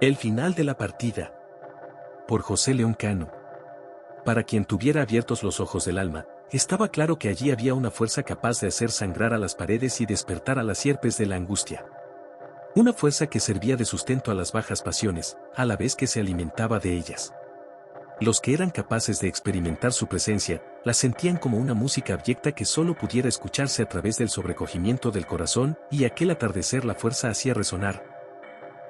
El final de la partida. Por José León Cano. Para quien tuviera abiertos los ojos del alma, estaba claro que allí había una fuerza capaz de hacer sangrar a las paredes y despertar a las sierpes de la angustia. Una fuerza que servía de sustento a las bajas pasiones, a la vez que se alimentaba de ellas. Los que eran capaces de experimentar su presencia, la sentían como una música abyecta que solo pudiera escucharse a través del sobrecogimiento del corazón, y aquel atardecer la fuerza hacía resonar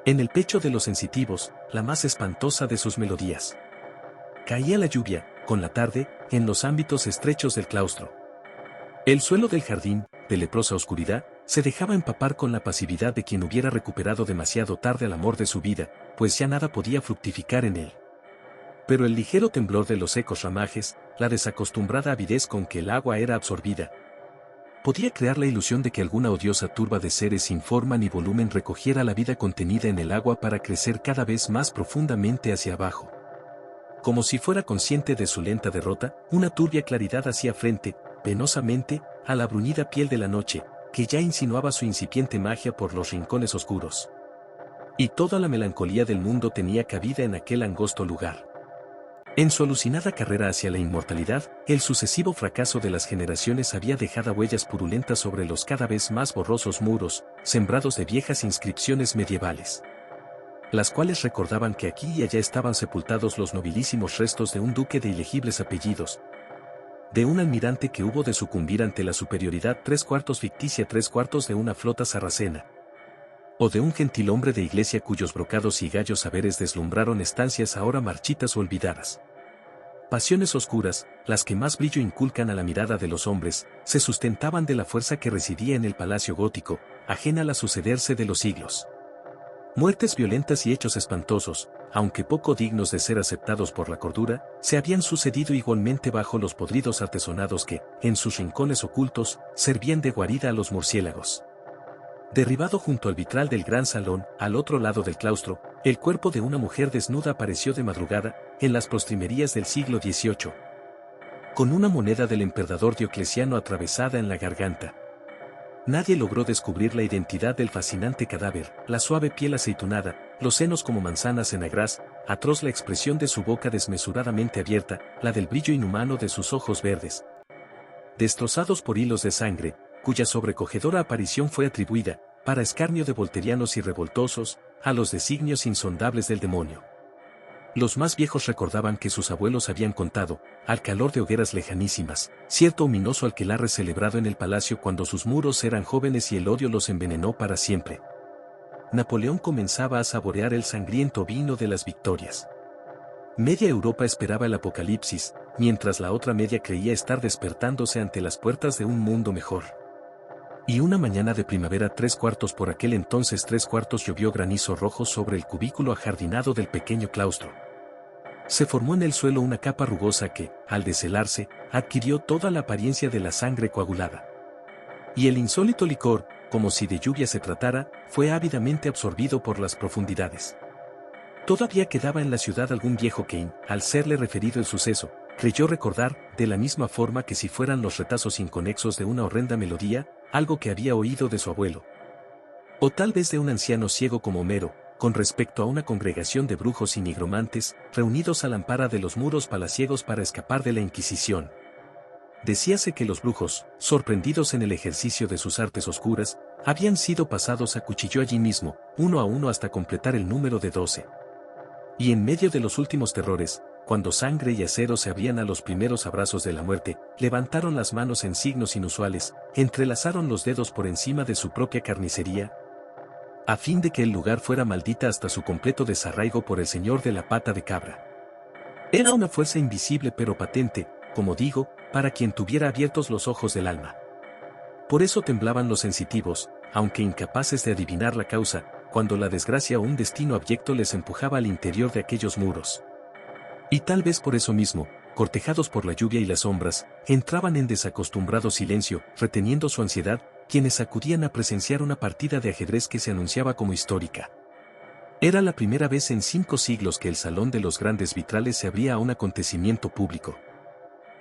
en el pecho de los sensitivos, la más espantosa de sus melodías. Caía la lluvia, con la tarde, en los ámbitos estrechos del claustro. El suelo del jardín, de leprosa oscuridad, se dejaba empapar con la pasividad de quien hubiera recuperado demasiado tarde el amor de su vida, pues ya nada podía fructificar en él. Pero el ligero temblor de los secos ramajes, la desacostumbrada avidez con que el agua era absorbida, podía crear la ilusión de que alguna odiosa turba de seres sin forma ni volumen recogiera la vida contenida en el agua para crecer cada vez más profundamente hacia abajo. Como si fuera consciente de su lenta derrota, una turbia claridad hacía frente, penosamente, a la bruñida piel de la noche, que ya insinuaba su incipiente magia por los rincones oscuros. Y toda la melancolía del mundo tenía cabida en aquel angosto lugar. En su alucinada carrera hacia la inmortalidad, el sucesivo fracaso de las generaciones había dejado huellas purulentas sobre los cada vez más borrosos muros, sembrados de viejas inscripciones medievales, las cuales recordaban que aquí y allá estaban sepultados los nobilísimos restos de un duque de ilegibles apellidos, de un almirante que hubo de sucumbir ante la superioridad 3/4 ficticia 3/4 de una flota sarracena, o de un gentilhombre de iglesia cuyos brocados y gallos saberes deslumbraron estancias ahora marchitas o olvidadas. Pasiones oscuras, las que más brillo inculcan a la mirada de los hombres, se sustentaban de la fuerza que residía en el palacio gótico, ajena al sucederse de los siglos. Muertes violentas y hechos espantosos, aunque poco dignos de ser aceptados por la cordura, se habían sucedido igualmente bajo los podridos artesonados que, en sus rincones ocultos, servían de guarida a los murciélagos. Derribado junto al vitral del gran salón, al otro lado del claustro, el cuerpo de una mujer desnuda apareció de madrugada, en las postrimerías del siglo XVIII, con una moneda del emperador Diocleciano atravesada en la garganta. Nadie logró descubrir la identidad del fascinante cadáver, la suave piel aceitunada, los senos como manzanas en agraz, atroz la expresión de su boca desmesuradamente abierta, la del brillo inhumano de sus ojos verdes, destrozados por hilos de sangre, cuya sobrecogedora aparición fue atribuida, para escarnio de volterianos y revoltosos, a los designios insondables del demonio. Los más viejos recordaban que sus abuelos habían contado, al calor de hogueras lejanísimas, cierto ominoso aquelarre celebrado en el palacio cuando sus muros eran jóvenes y el odio los envenenó para siempre. Napoleón comenzaba a saborear el sangriento vino de las victorias. Media Europa esperaba el apocalipsis, mientras la otra media creía estar despertándose ante las puertas de un mundo mejor. Y una mañana de primavera 3/4 por aquel entonces 3/4 llovió granizo rojo sobre el cubículo ajardinado del pequeño claustro. Se formó en el suelo una capa rugosa que, al deshelarse, adquirió toda la apariencia de la sangre coagulada. Y el insólito licor, como si de lluvia se tratara, fue ávidamente absorbido por las profundidades. Todavía quedaba en la ciudad algún viejo que, al serle referido el suceso, creyó recordar, de la misma forma que si fueran los retazos inconexos de una horrenda melodía, algo que había oído de su abuelo. O tal vez de un anciano ciego como Homero, con respecto a una congregación de brujos y nigromantes, reunidos al amparo de los muros palaciegos para escapar de la Inquisición. Decíase que los brujos, sorprendidos en el ejercicio de sus artes oscuras, habían sido pasados a cuchillo allí mismo, uno a uno hasta completar el número de 12. Y en medio de los últimos terrores, cuando sangre y acero se abrían a los primeros abrazos de la muerte, levantaron las manos en signos inusuales, entrelazaron los dedos por encima de su propia carnicería, a fin de que el lugar fuera maldita hasta su completo desarraigo por el señor de la pata de cabra. Era una fuerza invisible pero patente, como digo, para quien tuviera abiertos los ojos del alma. Por eso temblaban los sensitivos, aunque incapaces de adivinar la causa, cuando la desgracia o un destino abyecto les empujaba al interior de aquellos muros. Y tal vez por eso mismo, cortejados por la lluvia y las sombras, entraban en desacostumbrado silencio, reteniendo su ansiedad, quienes acudían a presenciar una partida de ajedrez que se anunciaba como histórica. Era la primera vez en 5 siglos que el Salón de los Grandes Vitrales se abría a un acontecimiento público.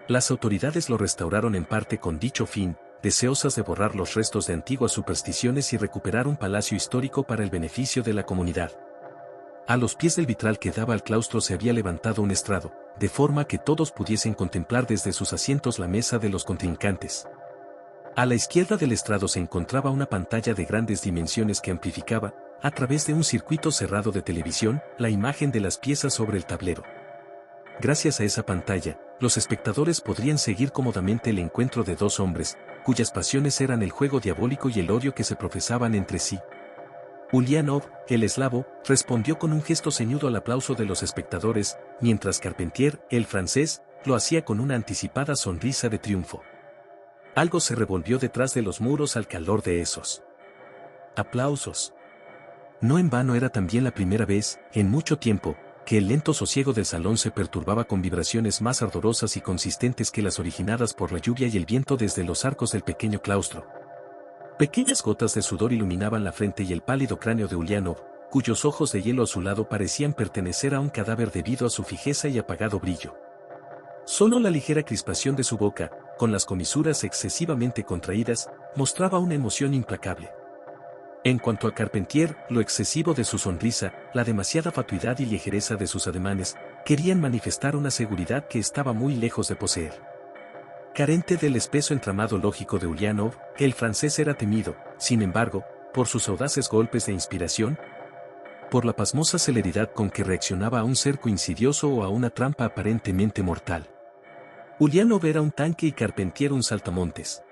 Las autoridades lo restauraron en parte con dicho fin, deseosas de borrar los restos de antiguas supersticiones y recuperar un palacio histórico para el beneficio de la comunidad. A los pies del vitral que daba al claustro se había levantado un estrado, de forma que todos pudiesen contemplar desde sus asientos la mesa de los contrincantes. A la izquierda del estrado se encontraba una pantalla de grandes dimensiones que amplificaba, a través de un circuito cerrado de televisión, la imagen de las piezas sobre el tablero. Gracias a esa pantalla, los espectadores podrían seguir cómodamente el encuentro de dos hombres, cuyas pasiones eran el juego diabólico y el odio que se profesaban entre sí. Ulianov, el eslavo, respondió con un gesto ceñudo al aplauso de los espectadores, mientras Carpentier, el francés, lo hacía con una anticipada sonrisa de triunfo. Algo se revolvió detrás de los muros al calor de esos aplausos. No en vano era también la primera vez, en mucho tiempo, que el lento sosiego del salón se perturbaba con vibraciones más ardorosas y consistentes que las originadas por la lluvia y el viento desde los arcos del pequeño claustro. Pequeñas gotas de sudor iluminaban la frente y el pálido cráneo de Ulianov, cuyos ojos de hielo azulado parecían pertenecer a un cadáver debido a su fijeza y apagado brillo. Solo la ligera crispación de su boca, con las comisuras excesivamente contraídas, mostraba una emoción implacable. En cuanto a Carpentier, lo excesivo de su sonrisa, la demasiada fatuidad y ligereza de sus ademanes, querían manifestar una seguridad que estaba muy lejos de poseer. Carente del espeso entramado lógico de Ulianov, el francés era temido, sin embargo, por sus audaces golpes de inspiración, por la pasmosa celeridad con que reaccionaba a un cerco insidioso o a una trampa aparentemente mortal. Ulianov era un tanque y Carpentier un saltamontes.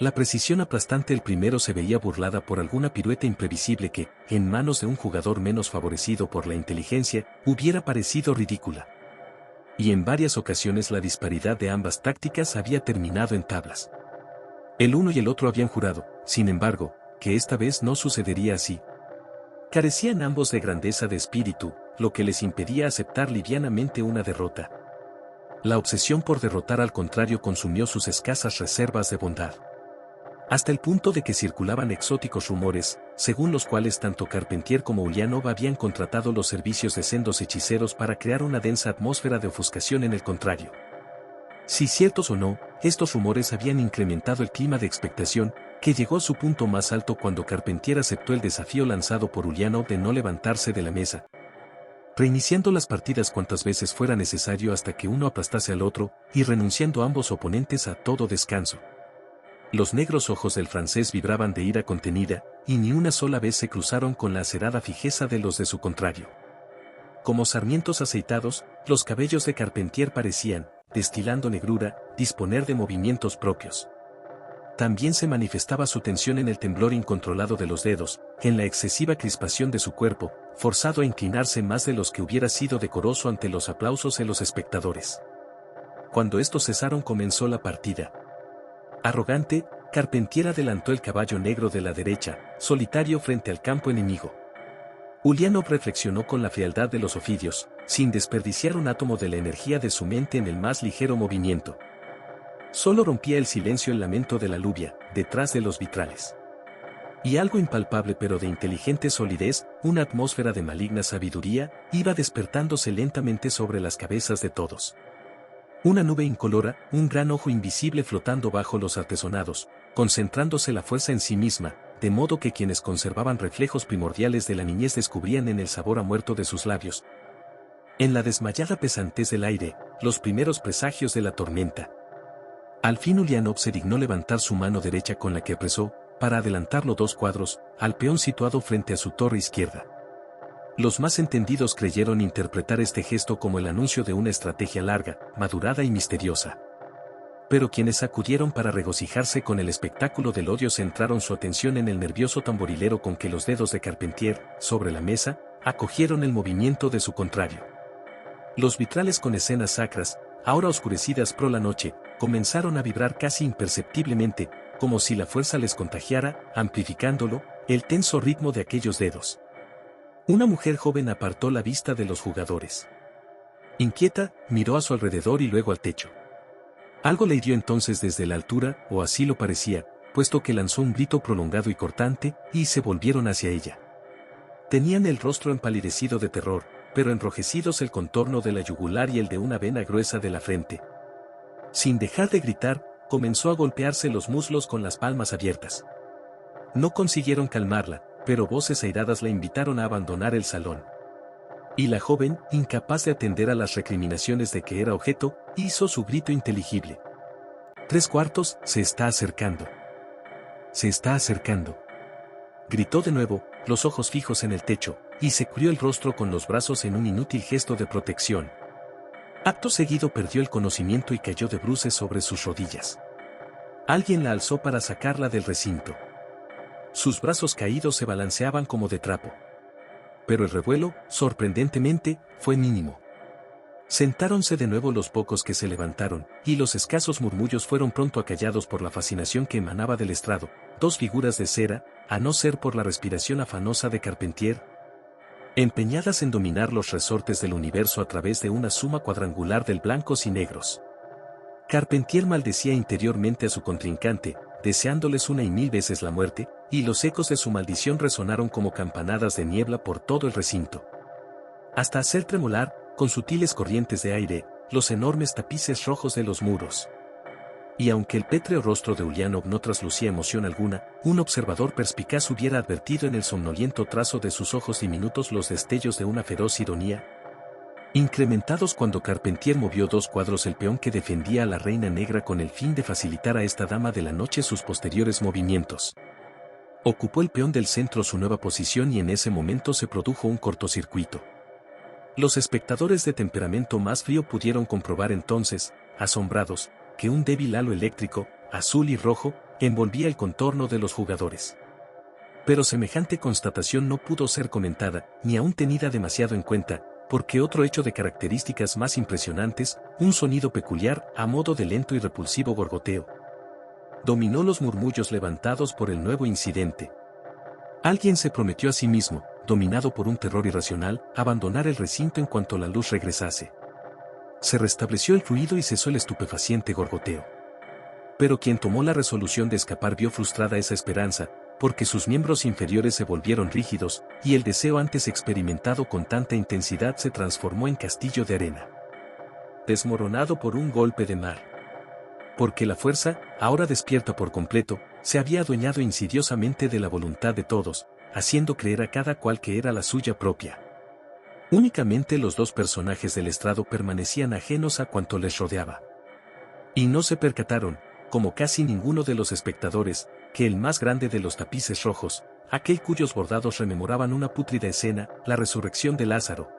La precisión aplastante del primero se veía burlada por alguna pirueta imprevisible que, en manos de un jugador menos favorecido por la inteligencia, hubiera parecido ridícula. Y en varias ocasiones la disparidad de ambas tácticas había terminado en tablas. El uno y el otro habían jurado, sin embargo, que esta vez no sucedería así. Carecían ambos de grandeza de espíritu, lo que les impedía aceptar livianamente una derrota. La obsesión por derrotar al contrario consumió sus escasas reservas de bondad. Hasta el punto de que circulaban exóticos rumores, según los cuales tanto Carpentier como Ulianov habían contratado los servicios de sendos hechiceros para crear una densa atmósfera de ofuscación en el contrario. Si ciertos o no, estos rumores habían incrementado el clima de expectación, que llegó a su punto más alto cuando Carpentier aceptó el desafío lanzado por Ulianov de no levantarse de la mesa, reiniciando las partidas cuantas veces fuera necesario hasta que uno aplastase al otro, y renunciando ambos oponentes a todo descanso. Los negros ojos del francés vibraban de ira contenida, y ni una sola vez se cruzaron con la acerada fijeza de los de su contrario. Como sarmientos aceitados, los cabellos de Carpentier parecían, destilando negrura, disponer de movimientos propios. También se manifestaba su tensión en el temblor incontrolado de los dedos, en la excesiva crispación de su cuerpo, forzado a inclinarse más de los que hubiera sido decoroso ante los aplausos de los espectadores. Cuando estos cesaron comenzó la partida. Arrogante, Carpentier adelantó el caballo negro de la derecha, solitario frente al campo enemigo. Ulianov reflexionó con la frialdad de los ofidios, sin desperdiciar un átomo de la energía de su mente en el más ligero movimiento. Solo rompía el silencio el lamento de la lluvia, detrás de los vitrales. Y algo impalpable pero de inteligente solidez, una atmósfera de maligna sabiduría, iba despertándose lentamente sobre las cabezas de todos. Una nube incolora, un gran ojo invisible flotando bajo los artesonados, concentrándose la fuerza en sí misma, de modo que quienes conservaban reflejos primordiales de la niñez descubrían en el sabor a muerto de sus labios, en la desmayada pesantez del aire, los primeros presagios de la tormenta. Al fin Ulianov se dignó levantar su mano derecha con la que apresó, para adelantarlo 2 cuadros, al peón situado frente a su torre izquierda. Los más entendidos creyeron interpretar este gesto como el anuncio de una estrategia larga, madurada y misteriosa. Pero quienes acudieron para regocijarse con el espectáculo del odio centraron su atención en el nervioso tamborilero con que los dedos de Carpentier, sobre la mesa, acogieron el movimiento de su contrario. Los vitrales con escenas sacras, ahora oscurecidas por la noche, comenzaron a vibrar casi imperceptiblemente, como si la fuerza les contagiara, amplificándolo, el tenso ritmo de aquellos dedos. Una mujer joven apartó la vista de los jugadores. Inquieta, miró a su alrededor y luego al techo. Algo le hirió entonces desde la altura, o así lo parecía, puesto que lanzó un grito prolongado y cortante, y se volvieron hacia ella. Tenían el rostro empalidecido de terror, pero enrojecidos el contorno de la yugular y el de una vena gruesa de la frente. Sin dejar de gritar, comenzó a golpearse los muslos con las palmas abiertas. No consiguieron calmarla, pero voces airadas la invitaron a abandonar el salón. Y la joven, incapaz de atender a las recriminaciones de que era objeto, hizo su grito inteligible. 3/4, se está acercando. Se está acercando. Gritó de nuevo, los ojos fijos en el techo, y se cubrió el rostro con los brazos en un inútil gesto de protección. Acto seguido perdió el conocimiento y cayó de bruces sobre sus rodillas. Alguien la alzó para sacarla del recinto. Sus brazos caídos se balanceaban como de trapo. Pero el revuelo, sorprendentemente, fue mínimo. Sentáronse de nuevo los pocos que se levantaron, y los escasos murmullos fueron pronto acallados por la fascinación que emanaba del estrado, dos figuras de cera, a no ser por la respiración afanosa de Carpentier, empeñadas en dominar los resortes del universo a través de una suma cuadrangular de blancos y negros. Carpentier maldecía interiormente a su contrincante, deseándoles una y mil veces la muerte, y los ecos de su maldición resonaron como campanadas de niebla por todo el recinto. Hasta hacer tremolar, con sutiles corrientes de aire, los enormes tapices rojos de los muros. Y aunque el pétreo rostro de Ulyanov no traslucía emoción alguna, un observador perspicaz hubiera advertido en el somnoliento trazo de sus ojos diminutos los destellos de una feroz ironía, incrementados cuando Carpentier movió 2 cuadros el peón que defendía a la reina negra con el fin de facilitar a esta dama de la noche sus posteriores movimientos. Ocupó el peón del centro su nueva posición y en ese momento se produjo un cortocircuito. Los espectadores de temperamento más frío pudieron comprobar entonces, asombrados, que un débil halo eléctrico, azul y rojo, envolvía el contorno de los jugadores. Pero semejante constatación no pudo ser comentada, ni aún tenida demasiado en cuenta, porque otro hecho de características más impresionantes, un sonido peculiar, a modo de lento y repulsivo gorgoteo, dominó los murmullos levantados por el nuevo incidente. Alguien se prometió a sí mismo, dominado por un terror irracional, abandonar el recinto en cuanto la luz regresase. Se restableció el ruido y cesó el estupefaciente gorgoteo. Pero quien tomó la resolución de escapar vio frustrada esa esperanza, porque sus miembros inferiores se volvieron rígidos, y el deseo antes experimentado con tanta intensidad se transformó en castillo de arena, desmoronado por un golpe de mar. Porque la fuerza, ahora despierta por completo, se había adueñado insidiosamente de la voluntad de todos, haciendo creer a cada cual que era la suya propia. Únicamente los dos personajes del estrado permanecían ajenos a cuanto les rodeaba. Y no se percataron, como casi ninguno de los espectadores, que el más grande de los tapices rojos, aquel cuyos bordados rememoraban una pútrida escena, la resurrección de Lázaro,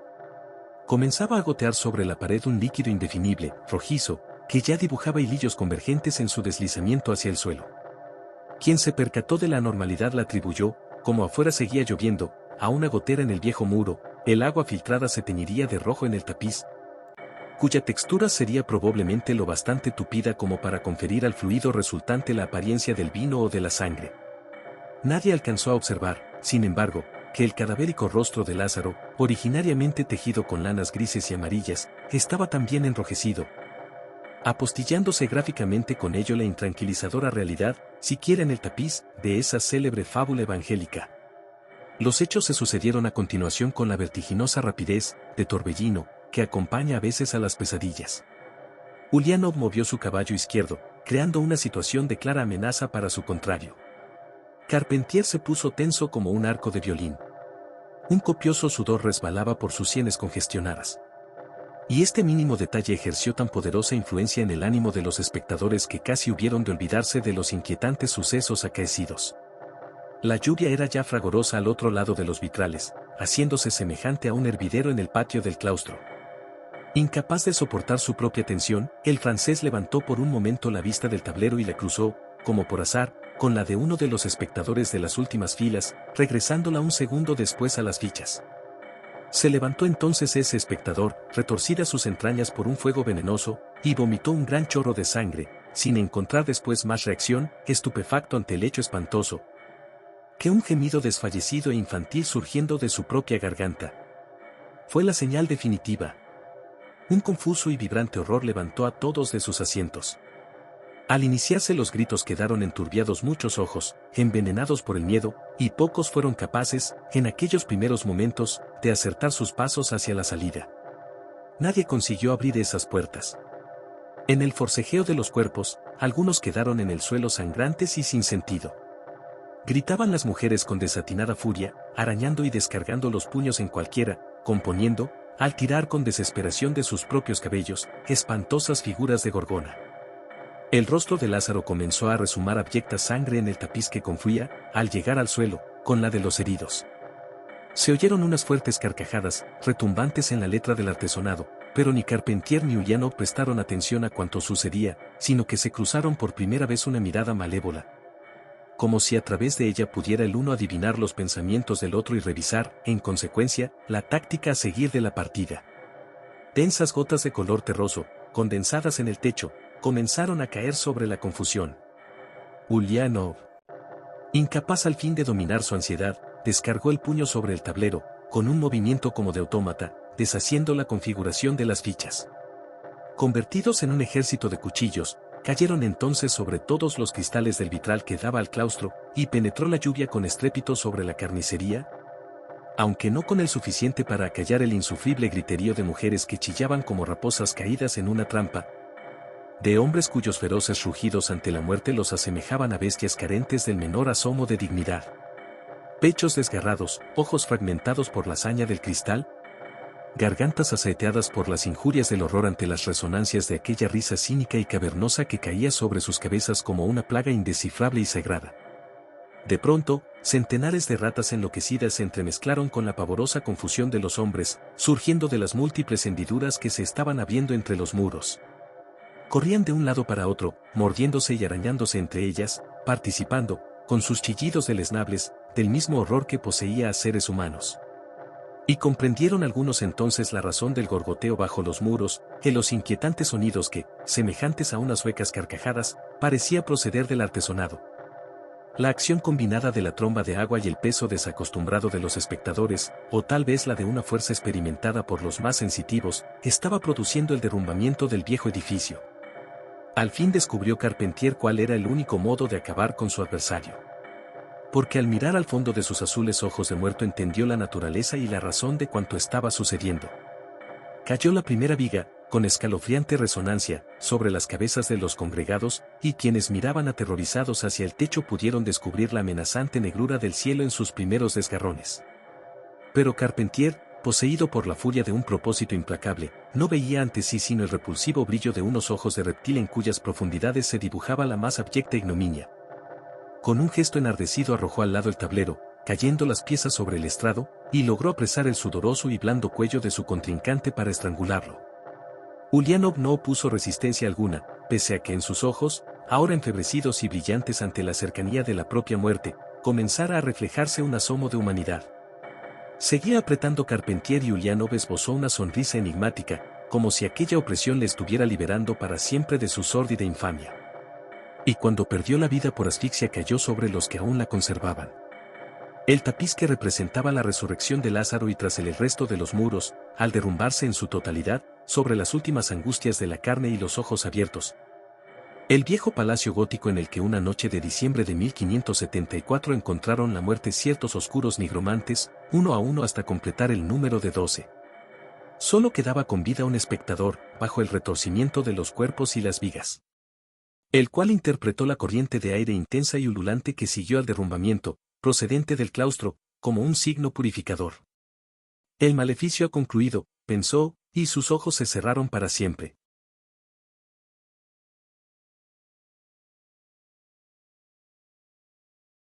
comenzaba a gotear sobre la pared un líquido indefinible, rojizo, que ya dibujaba hilillos convergentes en su deslizamiento hacia el suelo. Quien se percató de la anormalidad la atribuyó, como afuera seguía lloviendo, a una gotera en el viejo muro, el agua filtrada se teñiría de rojo en el tapiz, cuya textura sería probablemente lo bastante tupida como para conferir al fluido resultante la apariencia del vino o de la sangre. Nadie alcanzó a observar, sin embargo, que el cadavérico rostro de Lázaro, originariamente tejido con lanas grises y amarillas, estaba también enrojecido, apostillándose gráficamente con ello la intranquilizadora realidad, siquiera en el tapiz, de esa célebre fábula evangélica. Los hechos se sucedieron a continuación con la vertiginosa rapidez, de torbellino, que acompaña a veces a las pesadillas. Ulyanov movió su caballo izquierdo, creando una situación de clara amenaza para su contrario. Carpentier se puso tenso como un arco de violín. Un copioso sudor resbalaba por sus sienes congestionadas. Y este mínimo detalle ejerció tan poderosa influencia en el ánimo de los espectadores que casi hubieron de olvidarse de los inquietantes sucesos acaecidos. La lluvia era ya fragorosa al otro lado de los vitrales, haciéndose semejante a un hervidero en el patio del claustro. Incapaz de soportar su propia tensión, el francés levantó por un momento la vista del tablero y la cruzó, como por azar, con la de uno de los espectadores de las últimas filas, regresándola un segundo después a las fichas. Se levantó entonces ese espectador, retorcidas sus entrañas por un fuego venenoso, y vomitó un gran chorro de sangre, sin encontrar después más reacción, estupefacto ante el hecho espantoso, que un gemido desfallecido e infantil surgiendo de su propia garganta. Fue la señal definitiva. Un confuso y vibrante horror levantó a todos de sus asientos. Al iniciarse los gritos quedaron enturbiados muchos ojos, envenenados por el miedo, y pocos fueron capaces, en aquellos primeros momentos, de acertar sus pasos hacia la salida. Nadie consiguió abrir esas puertas. En el forcejeo de los cuerpos, algunos quedaron en el suelo sangrantes y sin sentido. Gritaban las mujeres con desatinada furia, arañando y descargando los puños en cualquiera, componiendo, al tirar con desesperación de sus propios cabellos, espantosas figuras de Gorgona. El rostro de Lázaro comenzó a resumar abyecta sangre en el tapiz que confluía, al llegar al suelo, con la de los heridos. Se oyeron unas fuertes carcajadas, retumbantes en la letra del artesonado, pero ni Carpentier ni Ullianov prestaron atención a cuanto sucedía, sino que se cruzaron por primera vez una mirada malévola, como si a través de ella pudiera el uno adivinar los pensamientos del otro y revisar, en consecuencia, la táctica a seguir de la partida. Densas gotas de color terroso, condensadas en el techo, comenzaron a caer sobre la confusión. Ullianov, incapaz al fin de dominar su ansiedad, descargó el puño sobre el tablero, con un movimiento como de autómata, deshaciendo la configuración de las fichas. Convertidos en un ejército de cuchillos, cayeron entonces sobre todos los cristales del vitral que daba al claustro, y penetró la lluvia con estrépito sobre la carnicería, aunque no con el suficiente para acallar el insufrible griterío de mujeres que chillaban como raposas caídas en una trampa, de hombres cuyos feroces rugidos ante la muerte los asemejaban a bestias carentes del menor asomo de dignidad. Pechos desgarrados, ojos fragmentados por la saña del cristal, gargantas asaeteadas por las injurias del horror ante las resonancias de aquella risa cínica y cavernosa que caía sobre sus cabezas como una plaga indescifrable y sagrada. De pronto, centenares de ratas enloquecidas se entremezclaron con la pavorosa confusión de los hombres, surgiendo de las múltiples hendiduras que se estaban abriendo entre los muros. Corrían de un lado para otro, mordiéndose y arañándose entre ellas, participando, con sus chillidos deleznables, del mismo horror que poseía a seres humanos. Y comprendieron algunos entonces la razón del gorgoteo bajo los muros, que los inquietantes sonidos que, semejantes a unas huecas carcajadas, parecía proceder del artesonado. La acción combinada de la tromba de agua y el peso desacostumbrado de los espectadores, o tal vez la de una fuerza experimentada por los más sensitivos, estaba produciendo el derrumbamiento del viejo edificio. Al fin descubrió Carpentier cuál era el único modo de acabar con su adversario. Porque al mirar al fondo de sus azules ojos de muerto entendió la naturaleza y la razón de cuanto estaba sucediendo. Cayó la primera viga, con escalofriante resonancia, sobre las cabezas de los congregados, y quienes miraban aterrorizados hacia el techo pudieron descubrir la amenazante negrura del cielo en sus primeros desgarrones. Pero Carpentier, poseído por la furia de un propósito implacable, no veía ante sí sino el repulsivo brillo de unos ojos de reptil en cuyas profundidades se dibujaba la más abyecta ignominia. Con un gesto enardecido arrojó al lado el tablero, cayendo las piezas sobre el estrado, y logró apresar el sudoroso y blando cuello de su contrincante para estrangularlo. Ullianov no opuso resistencia alguna, pese a que en sus ojos, ahora enfebrecidos y brillantes ante la cercanía de la propia muerte, comenzara a reflejarse un asomo de humanidad. Seguía apretando Carpentier y Ullianov esbozó una sonrisa enigmática, como si aquella opresión le estuviera liberando para siempre de su sórdida infamia. Y cuando perdió la vida por asfixia cayó sobre los que aún la conservaban. El tapiz que representaba la resurrección de Lázaro y tras el resto de los muros, al derrumbarse en su totalidad, sobre las últimas angustias de la carne y los ojos abiertos. El viejo palacio gótico en el que una noche de diciembre de 1574 encontraron la muerte ciertos oscuros nigromantes, uno a uno hasta completar el número de 12. Solo quedaba con vida un espectador, bajo el retorcimiento de los cuerpos y las vigas, el cual interpretó la corriente de aire intensa y ululante que siguió al derrumbamiento, procedente del claustro, como un signo purificador. El maleficio ha concluido, pensó, y sus ojos se cerraron para siempre.